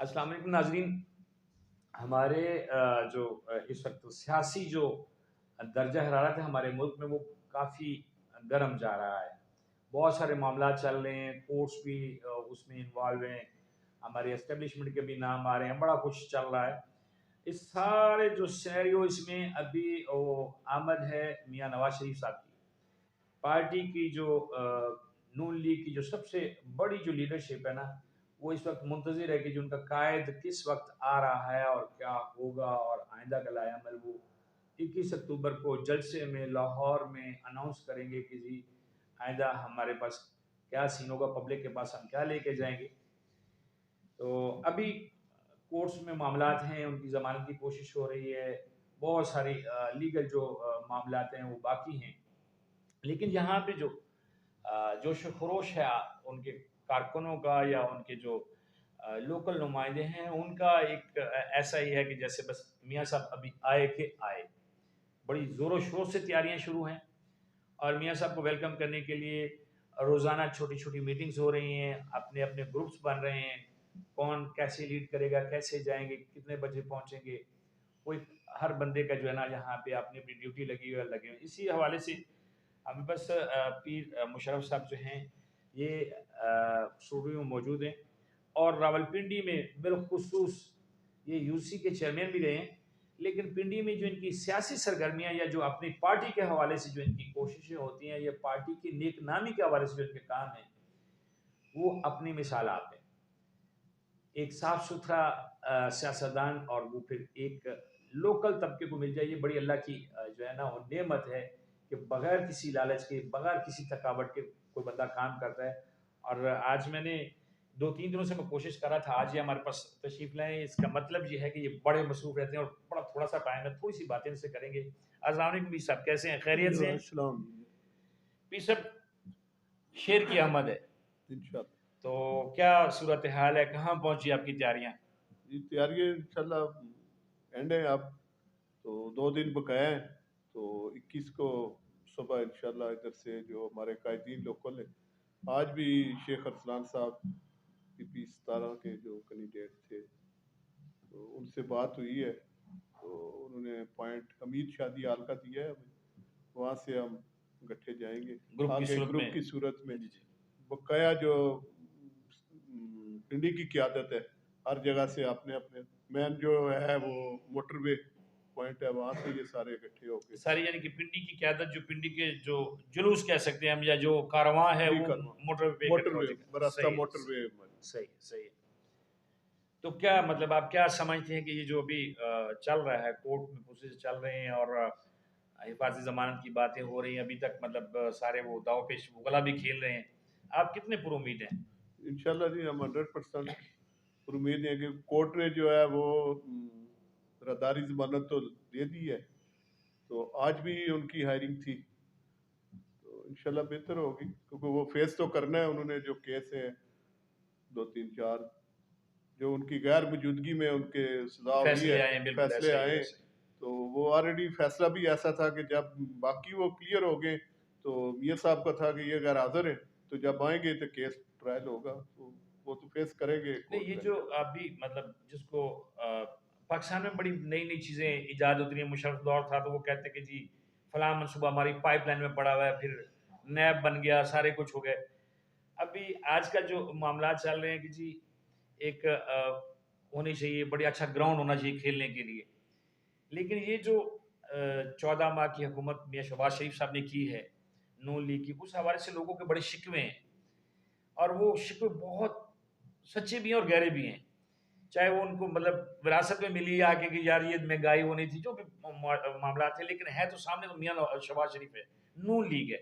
अस्सलाम वालेकुम नाज़रीन। हमारे जो इस वक़्त सियासी जो दर्जा हरारत है हमारे मुल्क में वो काफ़ी गर्म जा रहा है। बहुत सारे मामलात चल रहे हैं, कोर्ट्स भी उसमें इन्वॉल्व हैं, हमारे एस्टेब्लिशमेंट के भी नाम आ रहे हैं, बड़ा कुछ चल रहा है। इस सारे जो सिनेरियो इसमें अभी वो आमद है मियाँ नवाज़ शरीफ साहब की। पार्टी की जो नून लीग की जो सबसे बड़ी जो लीडरशिप है ना, वो इस वक़्त मुंतज़िर है कि जो उनका कायद किस वक़्त आ रहा है और क्या होगा और आइंदा का लाएअमल वो 21 अक्टूबर को जलसे में लाहौर में अनाउंस करेंगे कि जी आइंदा हमारे पास क्या सीन होगा, पब्लिक के पास हम क्या लेके जाएँगे। तो अभी कोर्ट्स में मामलात हैं, उनकी ज़मानत की कोशिश हो रही है, बहुत सारी लीगल जो मामलात हैं वो बाकी हैं। लेकिन यहाँ पे जो जोश व खरोश है उनके कारकुनों का या उनके जो लोकल नुमाइंदे हैं उनका एक ऐसा ही है कि जैसे बस मियाँ साहब अभी आए के आए। बड़ी ज़ोरों शोर से तैयारियां शुरू हैं और मियाँ साहब को वेलकम करने के लिए रोज़ाना छोटी-छोटी मीटिंग्स हो रही हैं, अपने-अपने ग्रुप्स बन रहे हैं, कौन कैसे लीड करेगा, कैसे जाएँगे, कितने बजे पहुँचेंगे। कोई हर बंदे का जो है ना यहाँ पे अपनी-अपनी ड्यूटी लगी हुई है लगे हुए हैं। इसी हवाले से अभी बस पीर मुशर्रफ साहब जो हैं ये स्टूडियो में मौजूद हैं और रावलपिंडी में बिलखुसूस ये यूसी के चेयरमैन भी रहे हैं। लेकिन पिंडी में जो इनकी सियासी सरगर्मियाँ या जो अपनी पार्टी के हवाले से जो इनकी कोशिशें होती हैं या पार्टी की नेक नामी के हवाले से जो इनके काम हैं, वो अपनी मिसाल आप हैं। एक साफ सुथरा सियासतदान और वो फिर एक लोकल तबके को मिल जाए, ये बड़ी अल्लाह की जो है ना वो नेमत है कि बगैर किसी लालच के, बगैर किसी थकावट के कोई बंदा काम करता है। और आज मैंने 2-3 दिनों से मैं कोशिश कर रहा था, आज ये हमारे पास तशरीफ़ लाएँ, इसका मतलब ये है कि ये बड़े मसरूफ़ रहते हैं और बड़ा थोड़ा-सा टाइम है, थोड़ी-सी बातें इनसे करेंगे। अस्सलाम वालेकुम पीर साहब, कैसे हैं? खैरियत से हैं? अस्सलाम पीर साहब, शेर की आमद है, इंशाल्लाह। तो क्या सूरत-ए-हाल है? कहाँ पहुँची आपकी तैयारियाँ? जी, तैयारी इंशाल्लाह एंड है अब। तो 2 दिन बकाया है। तो 21 को सुबह इंशाल्लाह इधर से जो हमारे कायदीन लोकल है, आज भी शेख अरसलान साहब पीपी 17 के जो कैंडिडेट थे, तो उनसे बात हुई है। तो उन्होंने पॉइंट हमीद शादी हाल का दिया है हमें, वहाँ से हम इकट्ठे जाएंगे ग्रुप की आगे सूरत ग्रुप में? की सूरत में। जी, जी। बकाया जो पिंडी की क्यादत है, हर जगह से अपने अपने मैन जो है वो मोटरवे पॉइंट है, वहां से ये सारे इकट्ठे होके सारी यानी कि पिंडी की क़यादत जो पिंडी के जो जुलूस कह सकते हैं हम या जो कारवां है जी वो करवा मोटर पे इकट्ठा हो मोटरवे जाएगा। रास्ता सही है, मोटरवे सही है, सही है। तो क्या मतलब आप क्या समझते हैं कि ये जो अभी चल रहा है, कोर्ट में प्रोसेस चल रहे हैं और हिफाज़ती ज़मानत की बातें हो रही हैं, अभी तक मतलब सारे वो दाँव-पेच मुग़ला भी खेल रहे हैं। आप कितने पुरुमीद हैं? इंशाल्लाह जी हम 100% उम्मीद है कि कोर्ट ने जो है वो रदारी जमानत तो दे दी है। तो आज भी उनकी हायरिंग थी, तो इंशाल्लाह बेहतर होगी क्योंकि वो फेस तो करना है। उन्होंने जो केस है 2-3-4 जो उनकी गैर मौजूदगी में उनके सजा हुई है, फैसले आए हैं, बिल्कुल फैसले ऐसा ही आए, है, ऐसा ही। तो वो ऑलरेडी फैसला भी ऐसा था कि जब बाकी वो क्लियर हो गए तो मियाँ साहब का था कि ये गैर हाजिर है, तो जब आएंगे तो केस ट्रायल होगा, तो वो तो फेस करेंगे नहीं, कोर्ट ये में जो इंशाल्लाह। अभी मतलब जिसको पाकिस्तान में बड़ी नई-नई चीज़ें इजाद होती रही हैं, मुशर्रफ दौर था तो वो कहते हैं कि जी फलाँ मनसूबा हमारी पाइपलाइन में पड़ा हुआ है, फिर नैब बन गया, सारे कुछ हो गए। अभी आज का जो मामला चल रहे हैं कि जी एक होनी चाहिए, बड़ी अच्छा ग्राउंड होना चाहिए खेलने के लिए। लेकिन ये जो 14 माह की हुकूमत मियाँ शहबाज शरीफ साहब ने की है, नून लीग की, उस हवाले से लोगों के बड़े शिकवे हैं और वो शिकवे बहुत सच्चे भी हैं और गहरे भी हैं। चाहे वो उनको मतलब विरासत में मिली है आके कि यार ये महँगाई होनी थी, जो भी मामला थे, लेकिन है तो सामने तो मियाँ शहबाज शरीफ है, नून लीग है।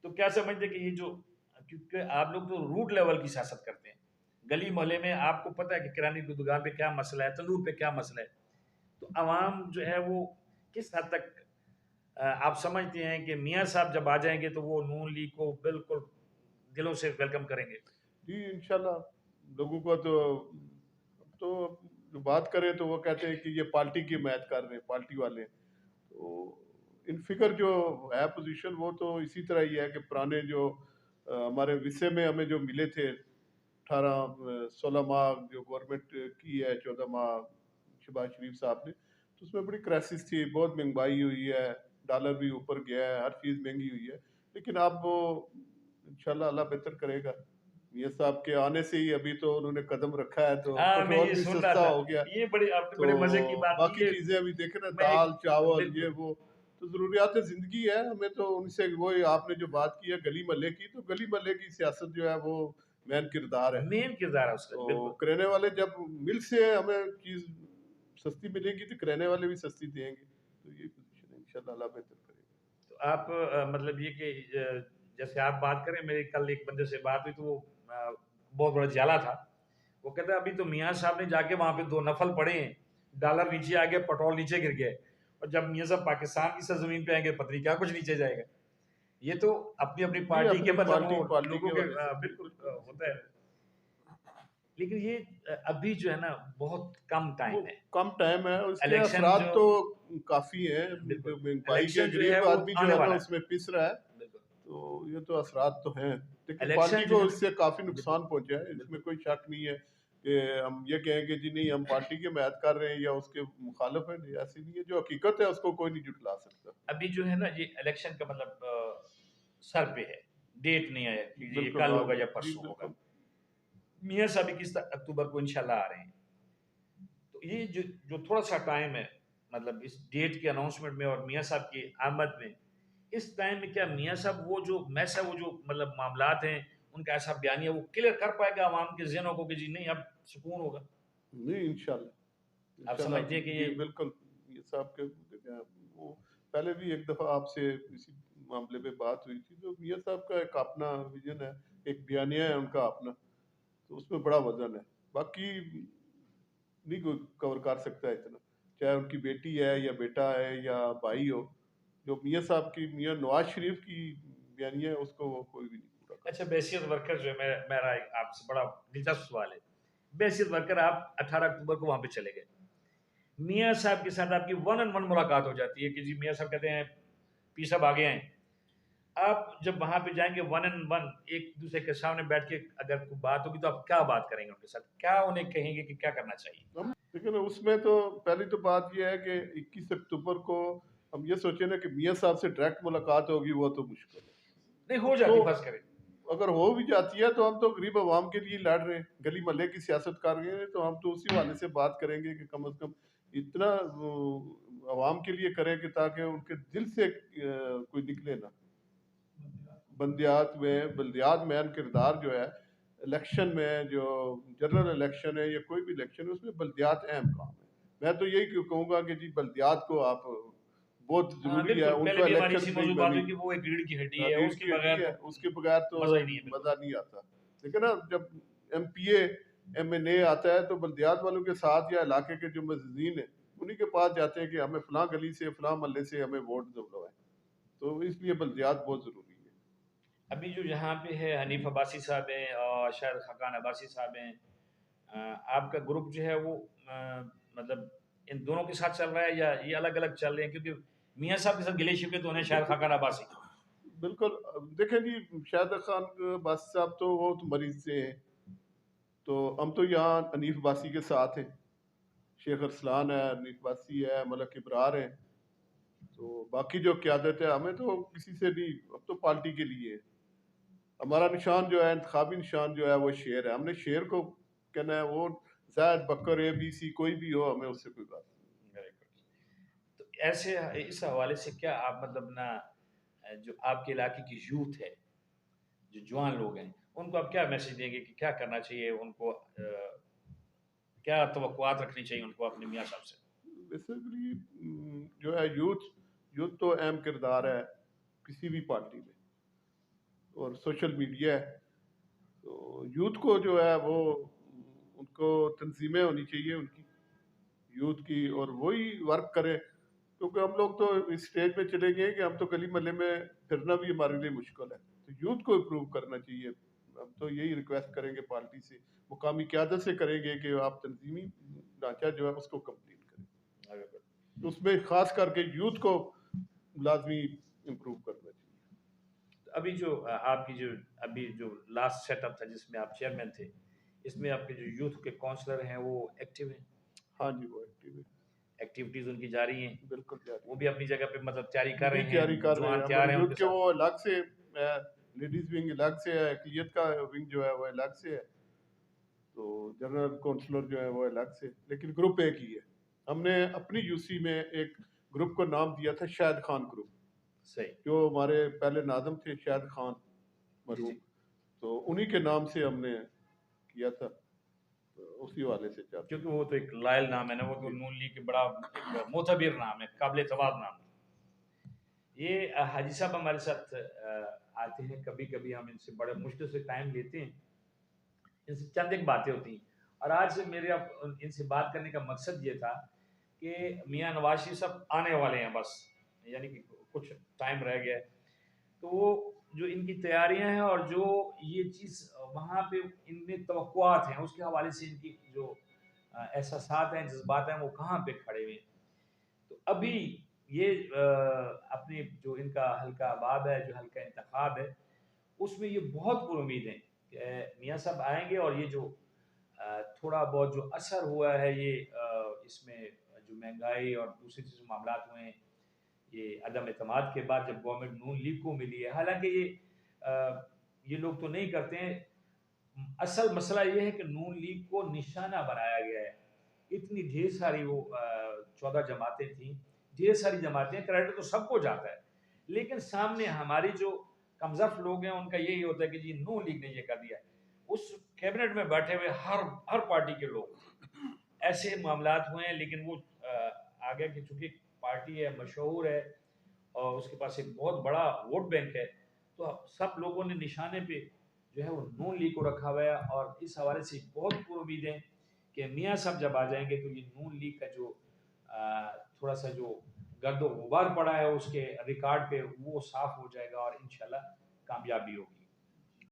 तो क्या समझते हैं कि ये जो क्योंकि आप लोग तो रूट लेवल की सियासत करते हैं। गली मोहल्ले में आपको पता है कि किराने की दुकान पे क्या मसला है, तंदूर पे क्या मसला है। तो अवाम जो है वो किस हद तक आप समझते हैं कि मियाँ साहब जब आ जाएँगे तो वो नून लीग को बिल्कुल दिलों से वेलकम करेंगे? जी इंशाल्लाह लोगों को तो जो बात करें तो वो कहते हैं कि ये पार्टी की हिमायत कर रहे हैं, पार्टी वाले। तो इन फिगर जो है पोजीशन वो तो इसी तरह ही है कि पुराने जो हमारे विषय में हमें जो मिले थे 16 माह जो गवर्नमेंट की है, 14 माह शहबाज शरीफ साहब ने, तो उसमें बड़ी क्राइसिस थी, बहुत महंगाई हुई है, डॉलर भी ऊपर गया है, हर चीज़ महंगी हुई है। लेकिन अब वो इंशाल्लाह अल्लाह बेहतर करेगा। मियाँ साहब के आने से ही अभी तो उन्होंने कदम रखा है, तो हाँ, मैं पेट्रोल ये भी सुन रहा सस्ता था। हो गया। ये बड़ी आपने तो बड़े मज़े की बात की बाकी ये। चीज़ें अभी देखें ना, मैं दाल, चावल, ये बिल्कुल, वो, तो ज़रूरियात ज़िंदगी है। हमें तो उनसे वही आपने जो बात की है गली मोहल्ले की, तो गली मोहल्ले की सियासत जो है वो मेन किरदार है। मेन किरदार है उसका, तो बिल्कुल। किराने वाले जब मिल से हमें चीज़ सस्ती मिलेगी तो किराने वाले भी सस्ती देंगे। तो ये पोज़ीशन है, इंशाल्लाह अल्लाह बेहतर करेगा। तो आप मतलब ये कि जैसे आप बात करें, मेरी कल एक बंदे से बात हुई तो वो बहुत बड़ा जाला था। वो कहता है अभी तो मियाँ साहब ने जाके वहाँ पे 2 नफ़ल पढ़े हैं, डॉलर नीचे आ गया, पेट्रोल नीचे गिर गया है और जब मियाँ साहब पाकिस्तान की सरज़मीन पे आएँगे पता नहीं क्या कुछ नीचे जाएगा। ये तो अपनी-अपनी ये पार्टी के अपनी मतलब वो पार्टी लोगों के के हवाले से बिल्कुल बिल्कुल इसी होता है। तरह लेकिन ये अभी जो है ना बहुत कम वो टाइम है। कम टाइम है और इसके इलेक्शन असरात जो तो काफ़ी हैं। बिल्कुल, जो महंगाई के इलेक्शन जो है गरीब वो आदमी जो आने है ना वाला है। उसमें पिस रहा है। बिल्कुल, तो ये तो असरात तो हैं, लेकिन पार्टी इलेक्शन जो को है ना इससे काफ़ी बिल्कुल, नुकसान पहुंचा है, इसमें बिल्कुल। कोई शक नहीं है कि हम ये कहें कि जी नहीं हम पार्टी की हमायत कर रहे हैं या उसके मुखालिफ हैं, नहीं, ऐसी नहीं है। जो हकीकत है उसको कोई नहीं झुठला सकता। अभी जो है ना ये इलेक्शन का मतलब सर पे है, डेट नहीं आया कि ये बिल्कुल कल हाँ होगा जी, या जी परसों होगा। बिल्कुल। मियाँ साहब 21 अक्टूबर को इंशाल्लाह आ रहे हैं। तो ये जो जो थोड़ा-सा टाइम है, मतलब इस डेट के अनाउंसमेंट में और मियाँ साहब की आमद में, इस टाइम में क्या मियाँ साहब वो जो मैस है, वो जो मतलब मामलात हैं, उनका ऐसा बयानिया वो क्लियर कर पाएगा अवाम के ज़हनों को कि जी नहीं अब सुकून होगा? नहीं इंशाल्लाह, आप इंशाल्लाह समझते हैं कि जी ये बिल्कुल। ये साहब के वो पहले भी एक दफ़ा आपसे इसी मामले पे बात हुई थी। तो मियाँ साहब का एक अपना विजन है, एक बयानिया है उनका अपना, तो उसमें बड़ा वजन है। बाकी नहीं कोई कवर कर सकता है इतना, चाहे उनकी बेटी है या बेटा है या भाई हो। जो मियाँ साहब की, मियाँ नवाज शरीफ की बयानिया है, उसको वो कोई भी नहीं पूरा कर अच्छा सकता। बैसियत वर्कर जो है मेरा एक आपसे बड़ा दिलचस्प सवाल है। बैसियत वर्कर आप 18 अक्टूबर को वहाँ पे चले गए। मियाँ साहब के साथ आपकी वन ऑन वन मुलाकात हो जाती है कि जी मियाँ साहब कहते हैं पीर साहब आ गए हैं। आप जब वहाँ पे जाएँगे वन ऑन वन एक-दूसरे के सामने बैठ के अगर कोई बात होगी तो आप क्या बात करेंगे उनके साथ? क्या उन्हें कहेंगे कि क्या करना चाहिए? हम लेकिन उसमें तो पहली तो बात ये है कि 21 अक्टूबर को हम ये सोचे ना कि मियाँ साहब से डायरेक्ट मुलाकात होगी, वो तो मुश्किल है। नहीं हो तो जाती फर्ज़ करें। अगर हो भी जाती है तो हम तो गरीब आवाम के लिए लड़ रहे हैं, गली मोहल्ले की सियासत कर रहे हैं, तो हम तो उसी हवाले से बात करेंगे कि कम से कम इतना आवाम के लिए करें कि ताकि उनके दिल से कोई निकले ना। बल्दियात में किरदार जो है, इलेक्शन में जो जनरल इलेक्शन है या कोई भी इलेक्शन है, उसमें बल्दियात अहम काम है। मैं तो यही कहूँगा कि जी बल्दियात को आप बहुत हाँ, ज़रूरी है, बिल्कुल पहले उनको भी हमारी इलेक्शन इसी में मौजूद मैं बात भी हुई कि वो एक रीढ़ की हड्डी है, रीढ़ उसके की हड्डी बगैर है, तो उसके बगैर तो मज़ा ही नहीं है बिल्कुल। मज़ा नहीं आता। लेकिन ना जब एमपीए एमएनए आता है तो बल्दियात वालों के साथ या इलाके के जो मज़ीन हैं, उन्हीं के पास जाते हैं कि हमें फलां गली से, फलां मोहल्ले से हमें वोट दिलवाएँ। तो इसलिए बल्दियात बहुत ज़रूरी है। अभी जो यहाँ पे है हनीफ अब्बासी साहब हैं और शायद खाकान अब्बासी साहब हैं। आपका ग्रुप जो है वो मतलब इन दोनों के साथ चल रहा है या ये अलग-अलग चल रहे हैं? क्योंकि मियाँ साहब के साथ गिले-शिकवे तो हैं शायद खाकान अब्बासी। बिल्कुल देखें जी, शाहिद खान बासी साहब तो वो तो मरीज से हैं, तो हम तो यहाँ हनीफ बासी के साथ हैं। शेख अरसलान है, हनीफ बासी है, मलक इब्रार है। तो बाकी जो क़यादत है, हमें तो किसी से नहीं, अब तो पार्टी के लिए है। हमारा निशान जो है, इंतखाबी निशान जो है वो शेर है। हमने शेर को कहना है, वो ज़ैद बकर ए बी सी कोई भी हो, हमें उससे कोई बात वेरी गुड। तो ऐसे इस हवाले से क्या आप मतलब ना जो आपके इलाके की यूथ है, जो जवान लोग हैं, उनको आप क्या मैसेज देंगे कि क्या करना चाहिए उनको क्या तवक्कुआत रखनी चाहिए उनको अपने मियाँ साहब से? नहीं। बेसिकली जो है यूथ, यूथ तो अहम किरदार है किसी भी पार्टी में, और सोशल मीडिया है। तो यूथ को जो है वो उनको तंजीमें होनी चाहिए उनकी, यूथ की, और वही वर्क करें। क्योंकि हम लोग तो इस स्टेज पे चले गए कि हम तो गली मोहल्ले में फिरना भी हमारे लिए मुश्किल है। तो यूथ को इम्प्रूव करना चाहिए। हम तो यही रिक्वेस्ट करेंगे पार्टी से, मुकामी क़यादत से करेंगे कि आप तंजीमी ढांचा जो है उसको कंप्लीट करें। Very good. तो उसमें खास करके यूथ को लाजमी इम्प्रूव करना चाहिए। अभी जो आपकी जो अभी जो लास्ट सेटअप था जिसमें आप चेयरमैन थे, इसमें आपके जो यूथ के काउंसलर हैं वो एक्टिव हैं, हाँ जी, वो एक्टिव है, एक्टिविटीज़ उनकी जारी हैं, बिल्कुल जारी वो है। भी अपनी जगह पे मतलब तैयारी वो कर भी रहे हैं, तैयारी कर रहे नौजवान हैं, तैयार हमारे हैं यूथ उनके के साथ। वो अलग से लेडीज़ विंग अलग से है, अक़लियत का विंग जो है वो अलग से है, तो जनरल काउंसलर जो है वो अलग से, लेकिन ग्रुप एक ही है। हमने अपनी यूसी में एक ग्रुप को नाम दिया था शाहिद खान ग्रुप, सही। जो हमारे पहले नाज़िम थे शाहिद खान जी, मरहूम, जी। तो उन्हीं के नाम से हमने किया था, तो उसी हवाले से चल रहा क्योंकि वो तो एक लायल नाम है ना, वो है। तो जी, नून लीग के बड़ा एक मोतबर नाम है, काबिल-ए-एतमाद नाम है। ये हाजी साहब हमारे साथ आते हैं, कभी-कभी हम इनसे बड़े मुश्किल से टाइम लेते हैं। इनसे चंद एक बातें होती हैं और आज मेरे अब इनसे बात करने का मकसद ये था कि मियाँ नवाज शरीफ साहब आने वाले हैं बस, यानी कि कुछ टाइम रह गया है। तो वो जो इनकी तैयारियां हैं और जो ये चीज़ वहाँ पे इनमें तवक्कुआत हैं, उसके हवाले से इनकी जो एहसासात हैं, जज़्बात हैं, वो कहाँ पे खड़े हुए हैं। तो अभी ये अपने जो इनका हल्का अबाब है, जो हल्का इंतखाब है, उसमें ये बहुत पुरुमीद हैं कि मियाँ साहब आएँगे और ये जो थोड़ा बहुत जो असर हुआ है ये इसमें जो महँगाई और दूसरी चीज़ मामलात हुए हैं, ये अदम एतमाद के बाद जब गवर्नमेंट नून लीग को मिली है, हालाँकि ये लोग तो नहीं करते हैं। असल मसला ये है कि नून लीग को निशाना बनाया गया है। इतनी ढेर सारी वो 14 जमातें थीं, ढेर सारी जमातें हैं, क्रेडिट तो सबको जाता है। लेकिन सामने हमारी जो कमज़ख्त लोग हैं, उनका यही होता है कि जी नून लीग ने ये कर दिया। उस कैबिनेट में बैठे हुए हर पार्टी के लोग, ऐसे मामलात हुए हैं, लेकिन वो आगे की चूँकि पार्टी है, मशहूर है और उसके पास एक बहुत बड़ा वोट बैंक है, तो सब लोगों ने निशाने पे जो है वो नून लीग को रखा हुआ है और इस हवाले से बहुत पुरुमीद है कि मियाँ साहब जब आ जाएँगे तो ये नून लीग का जो थोड़ा-सा जो गर्द-ओ-गुबार पड़ा है उसके रिकॉर्ड पे वो साफ़ हो जाएगा और इंशाल्लाह कामयाबी होगी।